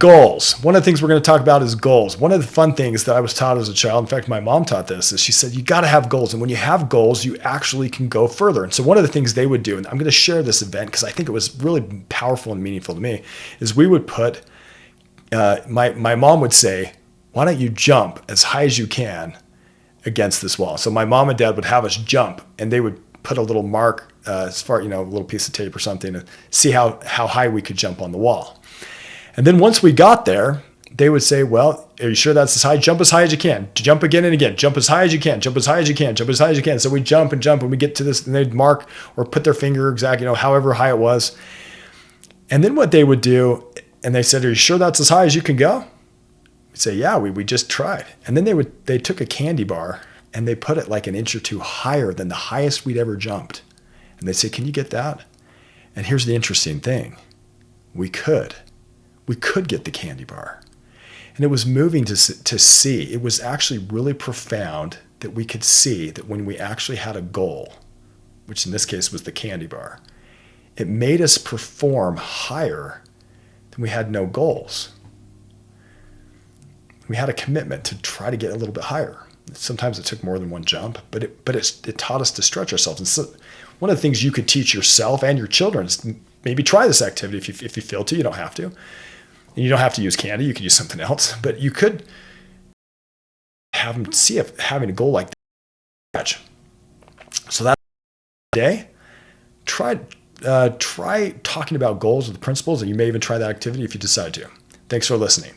goals. One of the things we're going to talk about is goals. One of the fun things that I was taught as a child, in fact, my mom taught this, is she said, you got to have goals. And when you have goals, you actually can go further. And so one of the things they would do, and I'm going to share this event because I think it was really powerful and meaningful to me, is we would put, my mom would say, why don't you jump as high as you can against this wall? So my mom and dad would have us jump, and they would put a little mark, as far, a little piece of tape or something to see how high we could jump on the wall. And then once we got there, they would say, well, are you sure that's as high? Jump as high as you can. Jump again and again. Jump as high as you can. Jump as high as you can. Jump as high as you can. So we jump and jump, and we get to this, and they'd mark or put their finger exactly, however high it was. And then what they would do, and they said, are you sure that's as high as you can go? We'd say, yeah, we just tried. And then they took a candy bar and they put it like an inch or two higher than the highest we'd ever jumped. And they'd say, can you get that? And here's the interesting thing. We could get the candy bar. And it was moving to see. It was actually really profound that we could see that when we actually had a goal, which in this case was the candy bar, it made us perform higher than we had no goals. We had a commitment to try to get a little bit higher. Sometimes it took more than one jump, but it taught us to stretch ourselves. And so one of the things you could teach yourself and your children is maybe try this activity if you feel to. You don't have to. And you don't have to use candy. You could use something else. But you could have them see if having a goal like that. So that day, try talking about goals with the principals, and you may even try that activity if you decide to. Thanks for listening.